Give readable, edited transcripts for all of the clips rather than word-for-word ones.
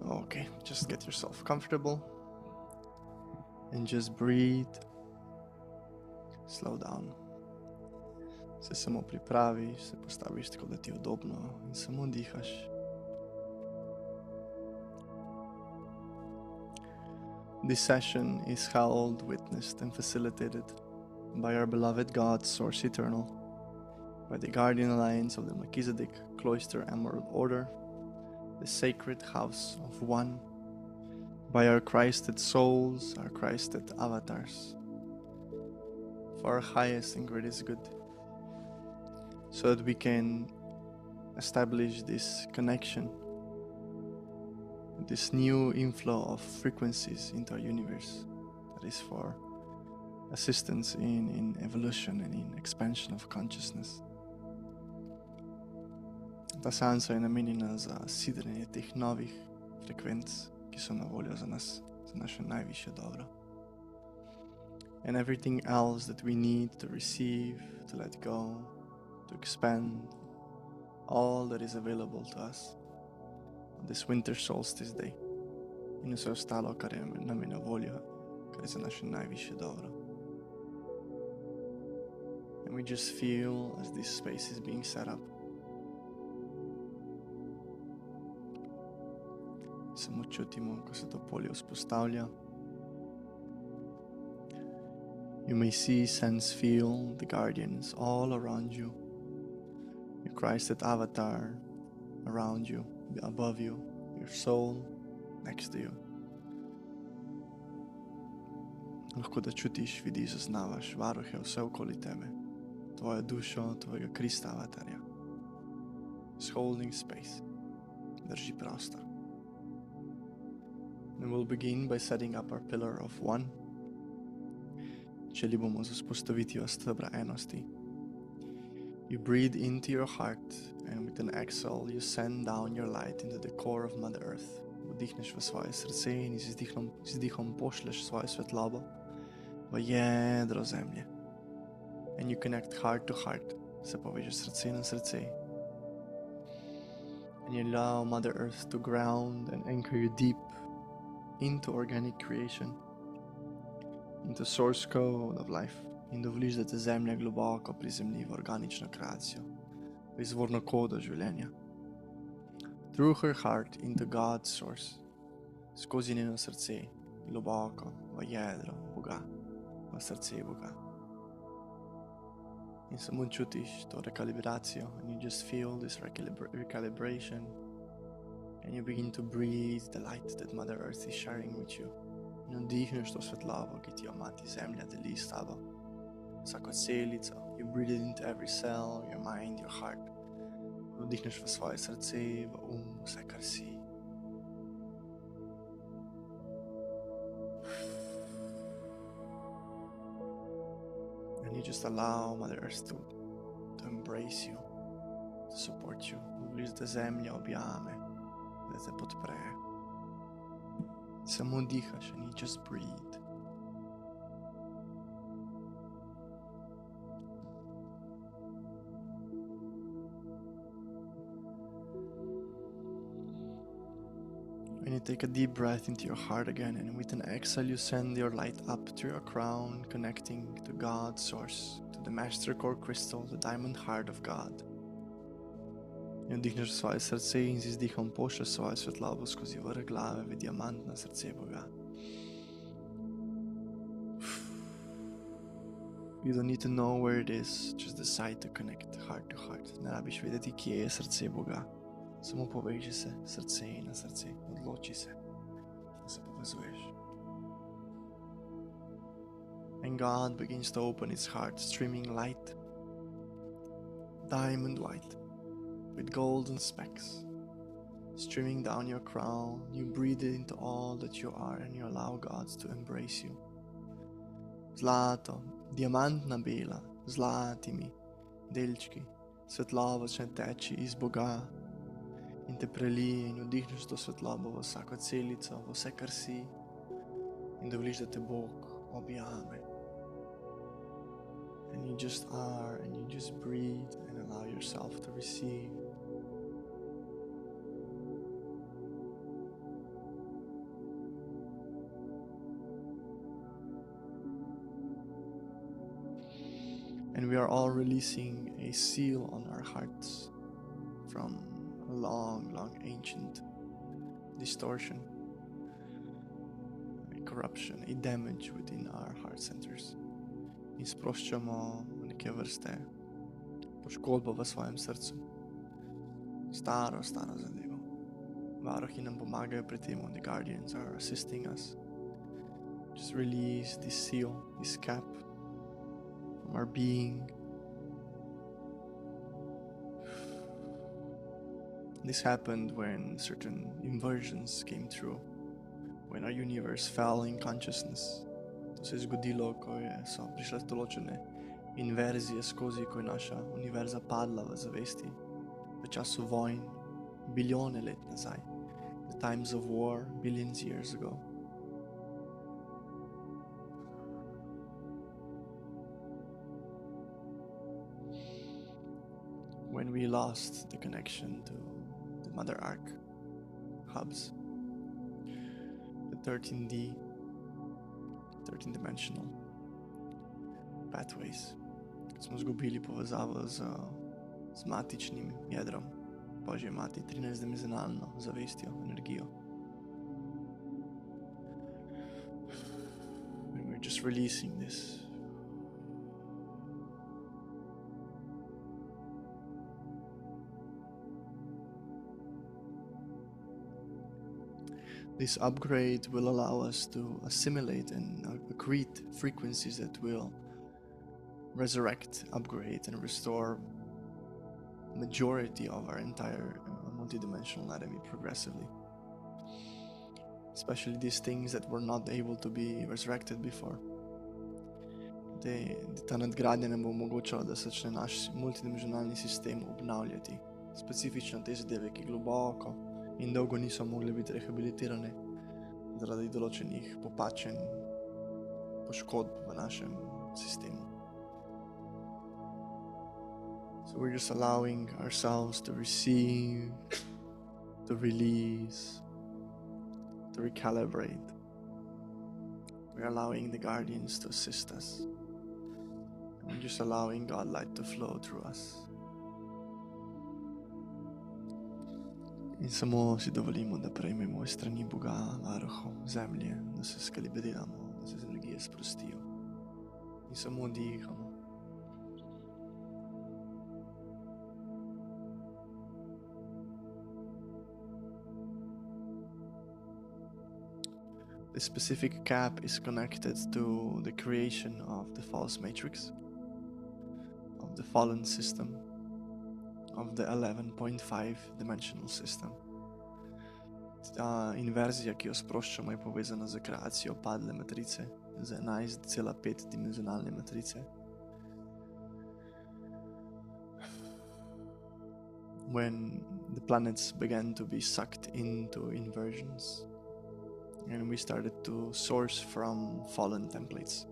Okay, just get yourself comfortable and just breathe. Slow down. Se samo pripraviš, se postaviš tako, da ti je udobno in samo dihaš. This session is held, witnessed and facilitated by our beloved God, Source Eternal, by the Guardian Alliance of the Melchizedek Cloister Emerald Order, the Sacred House of One, by our Christed souls, our Christed avatars, for our highest and greatest good, so that we can establish this connection, this new inflow of frequencies into our universe that is for assistance in evolution and in expansion of consciousness. Ta seansa je namenjena za sidrenje teh novih frekvenc, ki so na voljo za nas, za naše najvišje dobro. And everything else that we need to receive, to let go, to expand, all that is available to us on this winter solstice day. In vse ostalo, kar je nam je na voljo, kar je za naše najvišje dobro. And we just feel as this space is being set up. Samo čutimo, ko se to polje vzpostavlja. You may see, sense, feel the guardians all around you. Your Christed avatar around you, above you, your soul next to you. Lahko da čutiš, vidiš, zaznavaš varuhe vse okoli tebe, tvojo dušo, tvojega Krista avatarja. Is holding space, drži prostor. And we'll begin by setting up our pillar of one. Začeli bomo z vzpostavitvijo stebra enosti. You breathe into your heart and with an exhale you send down your light into the core of Mother Earth. Vdihneš v svoje srce in z izdihom pošleš svojo svetlobo v jedro zemlje. And you connect heart to heart, se poveže srce na srce. And you allow Mother Earth to ground and anchor you deep into organic creation, into source code of life, in dovoliš, da te zemlja globoko prizemlji v organično kreacijo, v izvorno kodo življenja. Through her heart into God's source, skozi njeno srce, globoko v jedro Boga, v srce Boga. In samo čutiš to rekalibracijo, and you just feel this recalibration, and you begin to breathe the light that Mother Earth is sharing with you. In vdihneš to svetlobo, ki ti jo Mati Zemlja deli s tabo. Vsako celico, you breathe it into every cell, your mind, your heart. Vdihneš v svoje srce, v vse kar si. And you just allow Mother Earth to embrace you, to support you. Voliš, da Zemlja objame, da te podpre. Samo dihaš and you just breathe. And you take a deep breath into your heart again, and with an exhale you send your light up to your crown, connecting to God's source, to the master core crystal, the diamond heart of God. In vdihneš svoje srce in z izdihom pošlješ svojo svetlobo skozi vrh glave v diamantno srce Boga. You don't need to know where it is, just decide to connect heart to heart. Ne rabiš vedeti, kje je srce Boga. Samo poveži se srce na srce, odloči se, da se povezuješ. And God begins to open his heart, streaming light, diamond white, with golden specks, streaming down your crown. You breathe it into all that you are and you allow God to embrace you. Zlato, diamantna bela, zlatimi delčki, svetloba začne teči iz Boga in te prelije in vdihneš to svetlobo v vsako celico, v vse kar si in dovoliš, da te Bog objame. And you just are, and you just breathe and allow yourself to receive. And we are all releasing a seal on our hearts from a long, long ancient distortion, a corruption, a damage within our heart centers. In sproščamo neke vrste poškodbo v svojem srcu. Staro zadevo. Varuhi nam pomagajo pri tem, the guardians are assisting us. Just release this seal, this cap from our being. This happened when certain inversions came through, when our universe fell in consciousness. To se je zgodilo, ko so prišle določene inverzije skozi, ko je naša univerza padla v zavesti v času vojn, bilijone let nazaj, the times of war, billions years ago. When we lost the connection to the Mother Ark hubs, the 13D, 13-dimensional pathways. Smo zgubili povezavo z matičnim jedrom, Božje mati, 13-dimenzionalno zavestjo, energijo. And we're just releasing this. This upgrade will allow us to assimilate and accrete frequencies that will resurrect, upgrade, and restore majority of our entire multidimensional anatomy progressively. Especially these things that were not able to be resurrected before. Ta nadgradnja nam bo omogočala, da se začne naš multidimensionalni sistem obnavljati. Specifično te zadeve, ki globoko in dolgo niso mogle biti rehabilitirane zaradi določenih popačenj, poškodb v našem sistemu. So we're just allowing ourselves to receive, to release, to recalibrate. We're allowing the guardians to assist us. And we're just allowing God light to flow through us. In samo si dovolimo, da prejmemo iz strani Boga, varuhov, zemlje, da se skalibriramo, da se energije sprostijo. In samo dihamo. The specific cap is connected to the creation of the false matrix, of the fallen system, of the 11.5 dimensional system. Ta inverzija, ki jo sproščamo, je povezana z kreacijo padle matrice, z 11,5 dimenzionalne matrice. When the planets began to be sucked into inversions, and we started to source from fallen templates.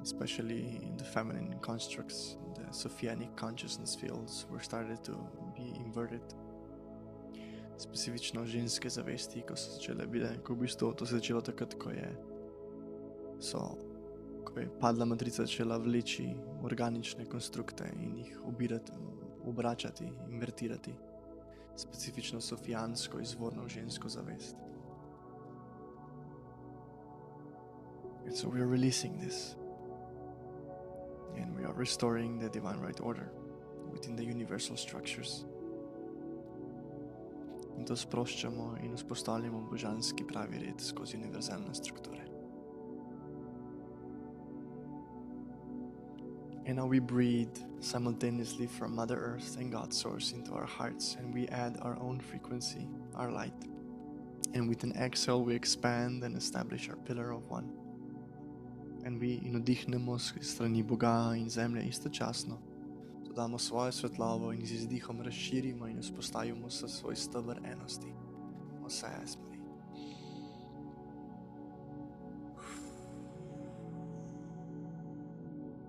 Especially in the feminine constructs, the Sophianic consciousness fields were started to be inverted. Specifično ženske zavesti, ko so začele bile, ko v bistvu to se začelo takrat, ko je padla matrica začela vleči organične konstrukte in jih obračati, invertirati. Specifično sofijansko izvorno žensko zavest. And so we are releasing this. And we are restoring the divine right order within the universal structures. In to sproščamo in vzpostavljamo božanski pravi red skozi univerzalne strukture. And now we breathe simultaneously from Mother Earth and God's source into our hearts, and we add our own frequency, our light. And with an exhale we expand and establish our pillar of one. And we vdihnemo s strani Boga in zemlje istočasno. Dodamo svojo svetlobo in z izdihom razširimo in vzpostavimo svoj steber enosti. Osesmeri.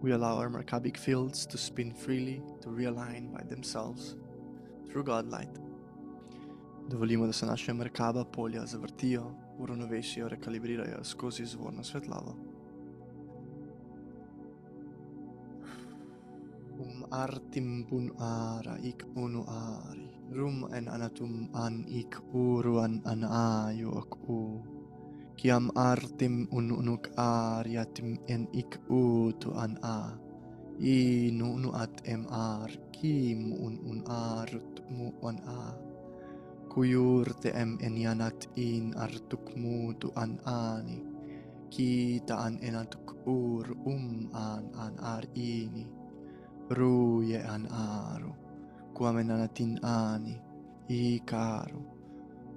We allow our Merkabic fields to spin freely, to realign by themselves through God light. Dovolimo, da se naše Merkaba polja zavrtijo, uravnovesijo, rekalibrirajo skozi izvorno svetlobo. Artim bun ara ik unu ari. Rum en anatum an ik uruan an ayu ak u. Kiam artim unuk ariatim en ik utu an a. I nu at ar kim un arut mu an a. Kuyur te en yanat in artuk mu tu an ani. Kita an enatuk an ar ini. Ruye an aru. Kuamenanatin ani. Ikaru.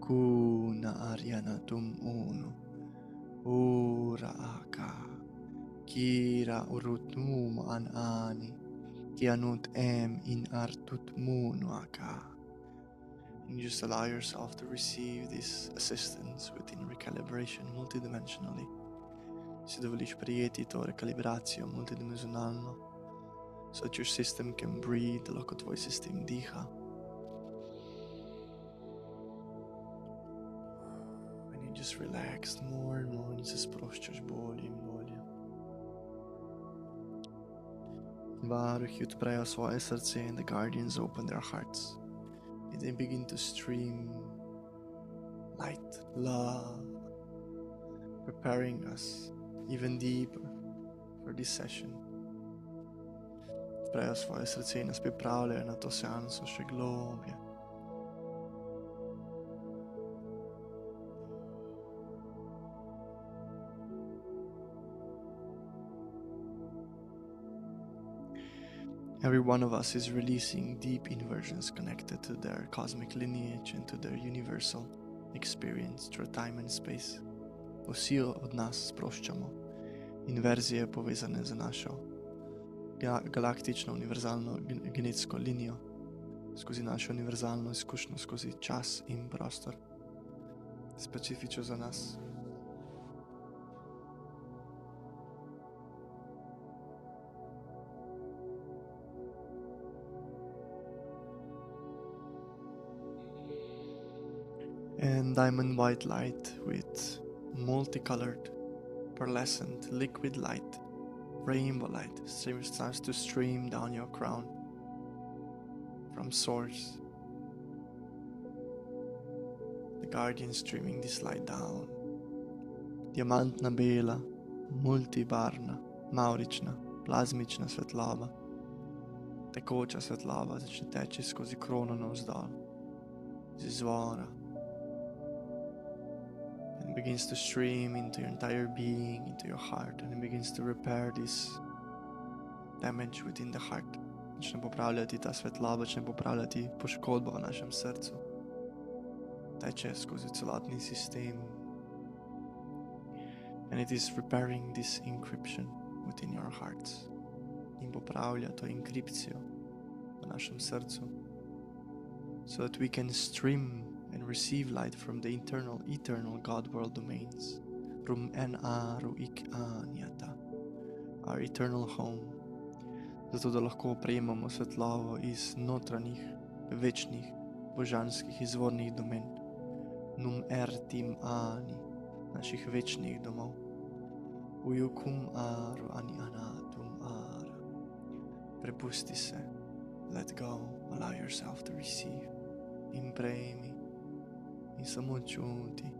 Kuna arianatum unu. Ura aka. Kira urutnum an ani. Kianut in artut munu aka. And you just allow yourself to receive this assistance within recalibration multidimensionally. Si dovoliš prijeti to rekalibracijo multidimenzionalno, so that your system can breathe, da lahko tvoj sistem diha. And you just relax more and more in se sproščaš bolje in bolje. Varuhi odprejo svoje srce and the guardians open their hearts. And they begin to stream light, love, preparing us even deeper for this session. Odprejo svoje srce in nas pripravljajo na to seanso še globje. Every one of us is releasing deep inversions connected to their cosmic lineage and to their universal experience through time and space. Vsi od nas sproščamo inverzije povezane z našo galaktično univerzalno genetsko linijo, skozi našo univerzalno izkušnjo, skozi čas in prostor, specifično za nas. And diamond white light with multicolored, pearlescent, liquid light, rainbow light starts to stream down your crown from source. The guardian streaming this light down. Diamantna bela, multibarvna, maurična, plazmična svetloba. Tekoča svetloba začne teči skozi krono navzdol, z izvora. And begins to stream into your entire being, into your heart, and it begins to repair this damage within the heart. Začne popravljati ta svetloba, začne popravljati poškodbo v našem srcu. Teče skozi celotni sistem. And it is repairing this encryption within your hearts. In popravlja to enkripcijo v našem srcu. So that we can stream and receive light from the eternal God world domains. Rum en aru ik anjata. Our eternal home. Zato da lahko prejemamo svetlovo iz notranjih, večnih, božanskih izvornih domen. Num ertim ani, naših večnih domov. Ujukum aru ani anatum ara. Prepusti se. Let go. Allow yourself to receive. In prejmi. In samo čuti,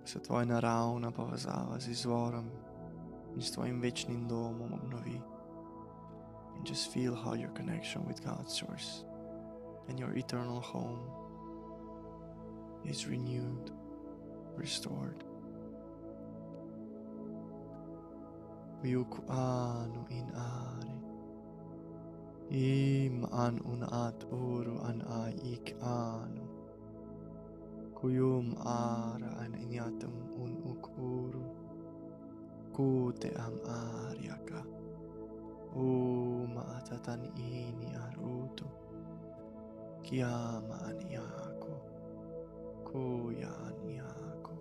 ko se tvoja naravna povezava z izvorom in s tvojim večnim domom obnovi. And just feel how your connection with God's source and your eternal home is renewed, restored. Uyuku anu in ari. Im an unat uru an a ik anu. Kuyum ara an inyatum ukuru. Kute am ariaka. Atatan ini arutu. Kiyama aniako. Kuya aniako.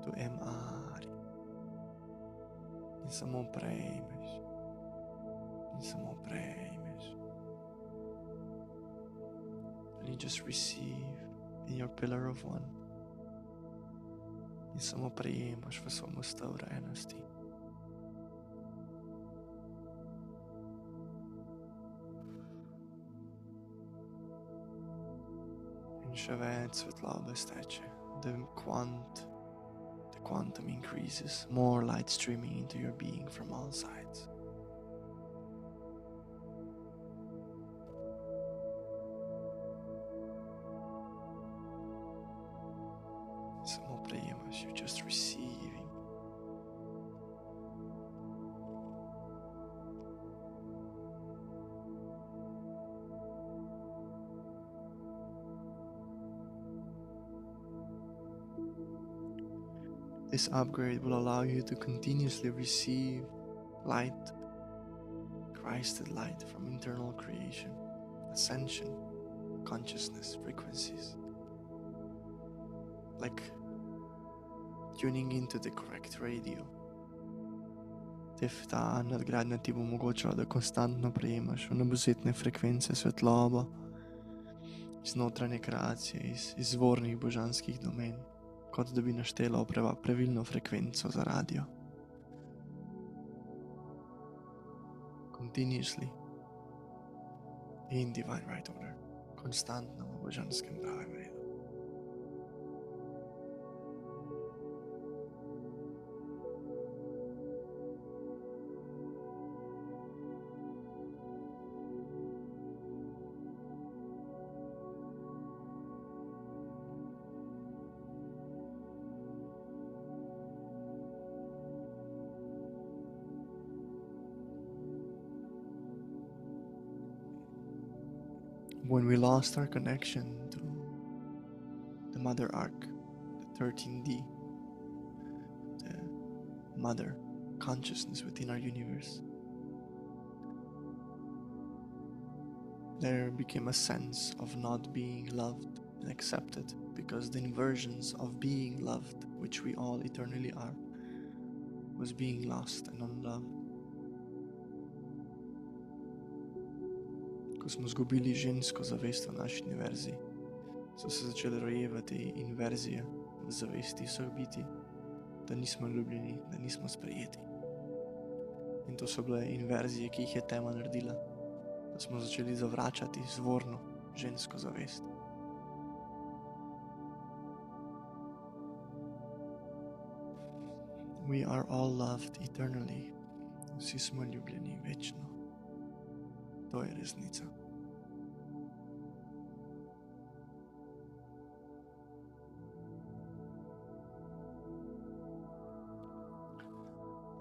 Tu ari. In samo prejmeš. In samo prejmeš. And you just receive in your pillar of one. In samo prejemaš v samostavljenosti. In še več svetlobe steče. The quantum increases. More light streaming into your being from all sides. Samo prejemaš, you're just receiving. This upgrade will allow you to continuously receive light, Christed light from internal creation, ascension, consciousness, frequencies. Like tuning into the correct radio. Ta nadgradnja ti bo omogočala, da konstantno prejemaš vnebovzetne frekvence svetlobo iz notranje kreacije, iz izvornih božanskih domen, kot da bi naštela pravilno frekvenco za radio. Continuously in divine right order, konstantno v božanskem pravem redu. When we lost our connection to the Mother Arc, the 13D, the Mother consciousness within our universe, there became a sense of not being loved and accepted, because the inversions of being loved, which we all eternally are, was being lost and unloved. Ko smo zgubili žensko zavest v naši inverziji, so se začele rojevati inverzije v zavesti vseh bitij, da nismo ljubljeni, da nismo sprejeti. In to so bile inverzije, ki jih je tema naredila, da smo začeli zavračati izvorno žensko zavest. We are all loved eternally. Vsi smo ljubljeni večno. To je resnica.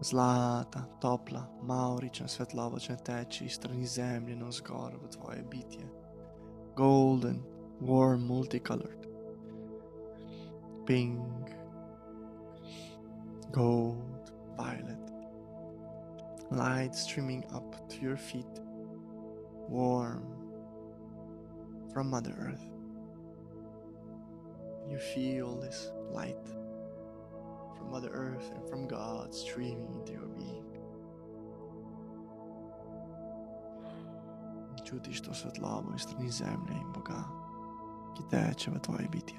Zlata, topla, mavrična svetloba začne teči iz strani zemlje navzgor v tvoje bitje. Golden, warm, multicolored. Pink, gold, violet. Light streaming up to your feet. Warm from Mother Earth. You feel this light from Mother Earth and from God streaming into your being. Čutiš to svetlobo iz strani zemlje in Boga, ki teče v tvoje bitje.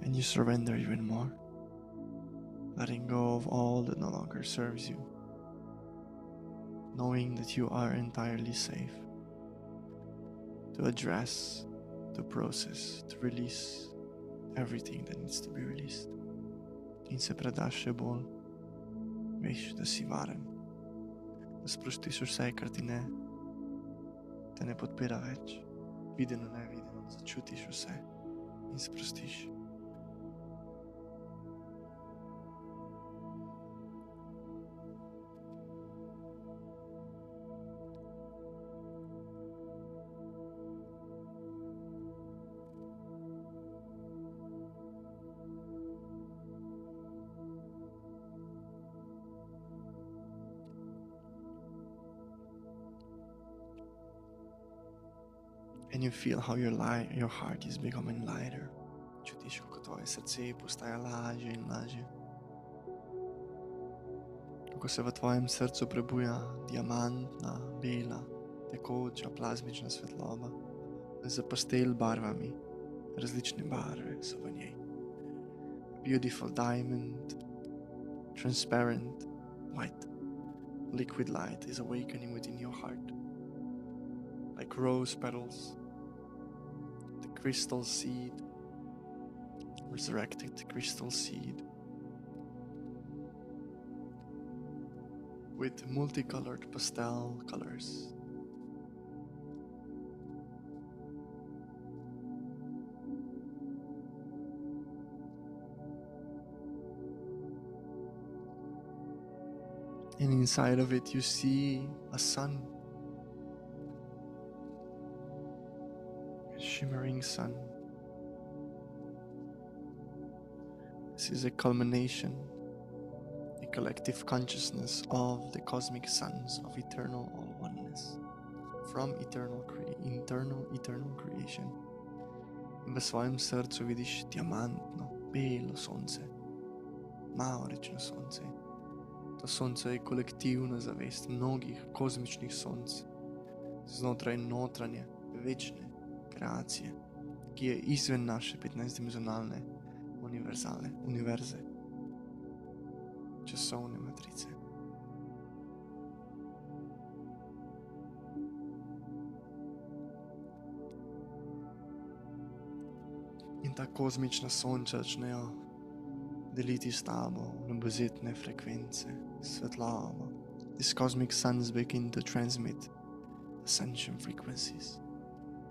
And you surrender even more, letting go of all that no longer serves you, knowing that you are entirely safe to address, to process, to release everything that needs to be released. In se predaš še bolj, veš, da si varen, da sprostiš vse, kar te ne podpira več, videno, nevideno, da začutiš vse in sprostiš. And you feel how your heart is becoming lighter. Čutiš, kako tvoje srce postaja lažje in lažje. Kako se v tvojem srcu prebuja diamantna, bela, tekoča, plazmična svetloba z pastel barvami. Različne barve so v njej. beautiful diamond, transparent, white, liquid light is awakening within your heart. Like rose petals, the crystal seed, resurrected crystal seed, with multicolored pastel colors. And inside of it you see a sun, a shimmering sun. This is a culmination, a collective consciousness of the cosmic suns of eternal all oneness, from eternal creation. In v svojem srcu vidiš diamantno, belo sonce, maurično sonce. To sonce je kolektivna zavest mnogih kozmičnih sonc znotraj notranje, večne kreacije, ki je izven naše 15-dimenzionalne univerze, časovne matrice. In ta kozmična sonča začnejo deliti s tabo nebezetne frekvence, svetlobo. These cosmic suns begin to transmit ascension frequencies,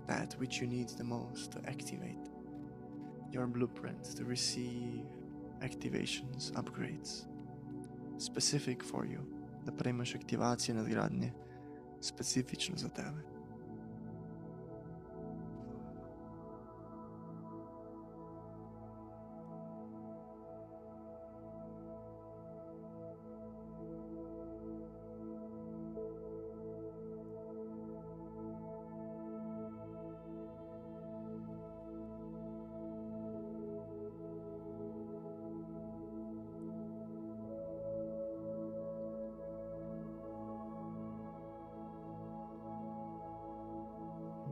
that which you need the most to activate your blueprint, to receive activations, upgrades, specific for you, da prejmeš aktivacije nadgradnje, specifično za tebe.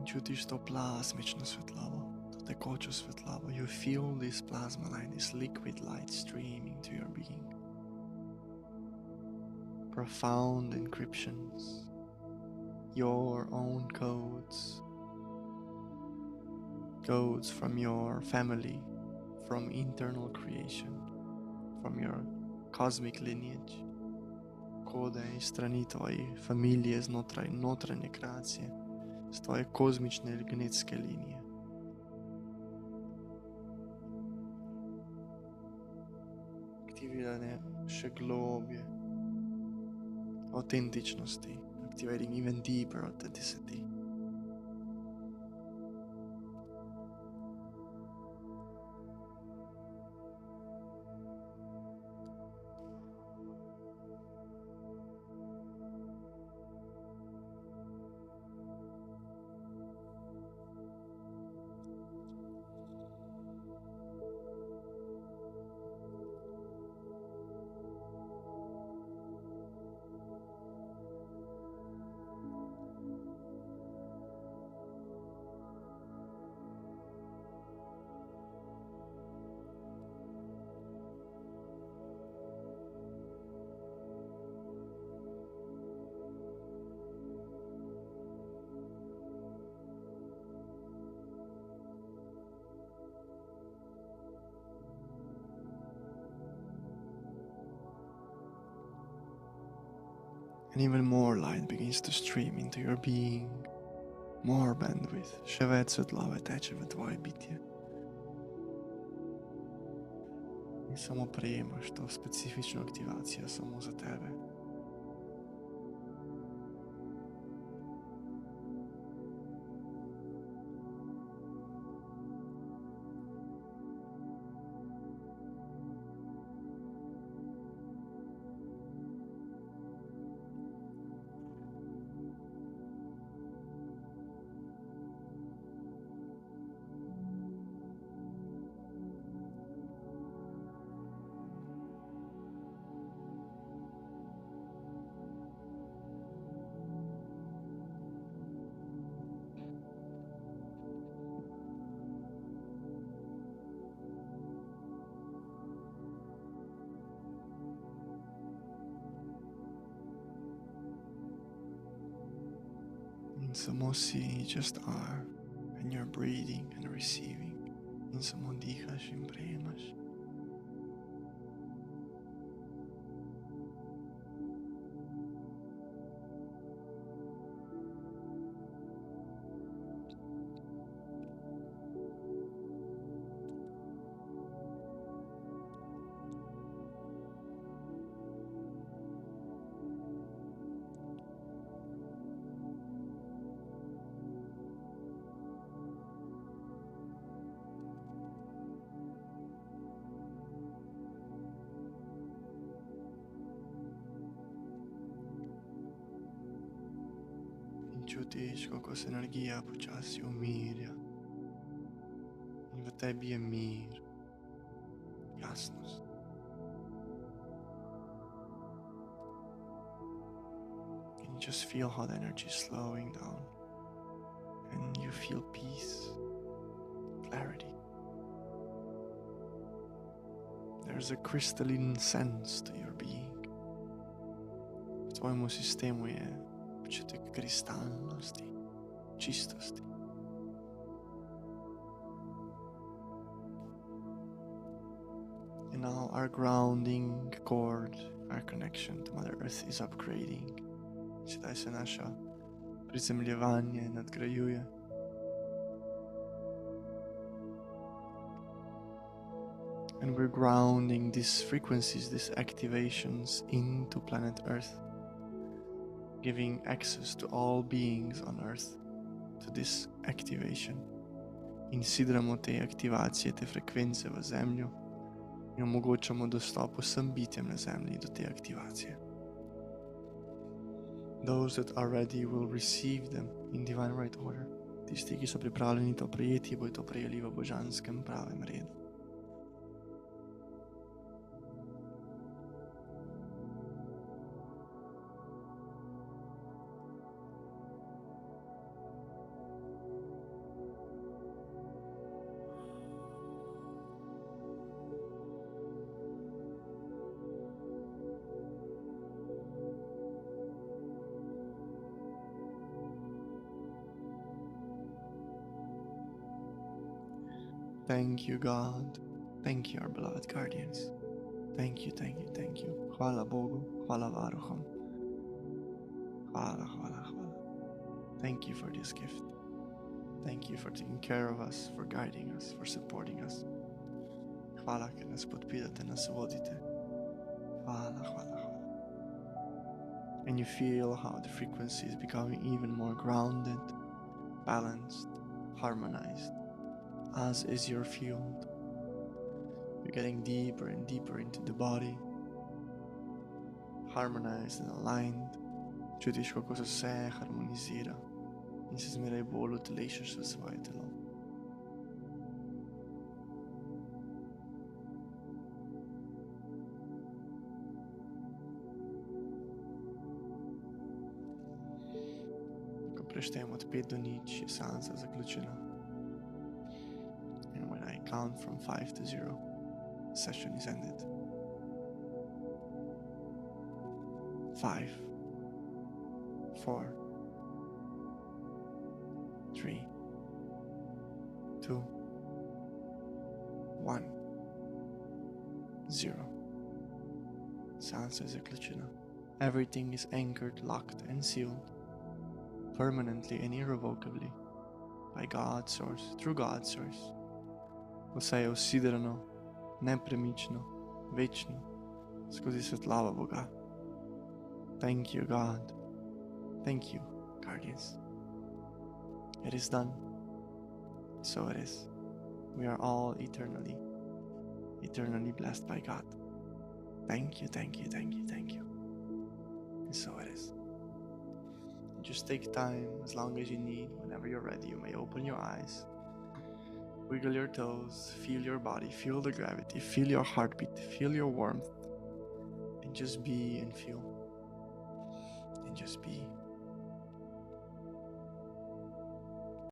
Čutiš to plazmično svetlobo, to tekočo svetlobo. You feel this plasma light, this liquid light streaming to your being. Profound encryptions, your own codes from your family, from internal creation, from your cosmic lineage. Kode iz strani tvoje familije znotraj notranje kreacije, z tvoje kozmične genetske linije. Aktiviranje še globje autentičnosti, activating even deeper authenticity. And even more light begins to stream into your being, more bandwidth, še več svetlobe teče v tvoje bitje. In samo prejemaš to specifično aktivacijo samo za tebe. Insamosi just are, and you're breathing and receiving. Insamodichas impremas. Čutiš, kako se energija počasi umirja in v tebi je mir, jasnost. And you just feel how the energy is slowing down and you feel peace, clarity. There's a crystalline sense to your being. V tvojemu sistemu je občutek kristalnosti, čistosti. And now our grounding cord, our connection to Mother Earth is upgrading. Sedaj se naša prizemljevanje nadgrajuje. And we're grounding these frequencies, these activations into planet Earth, giving access to all beings on Earth to this activation. Insidramo te aktivacije, te frekvence v Zemljo in omogočamo dostop vsem bitjem na Zemlji do te aktivacije. Those that are ready will receive them in divine right order. Tisti, ki so pripravljeni to prejeti, bodo to prejeli v božanskem pravem redu. Thank you, God. Thank you, our beloved guardians. Thank you, thank you, thank you. Hvala Bogu, hvala varuhom. Hvala, hvala, hvala. Thank you for this gift. Thank you for taking care of us, for guiding us, for supporting us. Hvala, ker nas podpirate, nas vodite. Hvala, hvala, hvala. And you feel how the frequency is becoming even more grounded, balanced, harmonized, as is your field. You're getting deeper and deeper into the body, harmonized and aligned. Čutiš, kako se vse harmonizira in se zmeraj bolj utelešaš v svoje telo. Ko preštejemo od 5 do 0, je seansa zaključena. And when I count from 5 to 0, the session is ended. 5, 4, 3, 2, 1, 0. Seansa je zaključena. Everything is anchored, locked and sealed, permanently and irrevocably, by God's source, through God's source. Vse je usidrano, nepremično, večno, skozi svetlavo Boga. Thank you, God. Thank you, guardians. It is done. So it is. We are all eternally blessed by God. Thank you, thank you, thank you, thank you. And so it is. Just take time, as long as you need. Whenever you're ready, you may open your eyes, wiggle your toes, feel your body, feel the gravity, feel your heartbeat, feel your warmth, and just be and feel, and just be.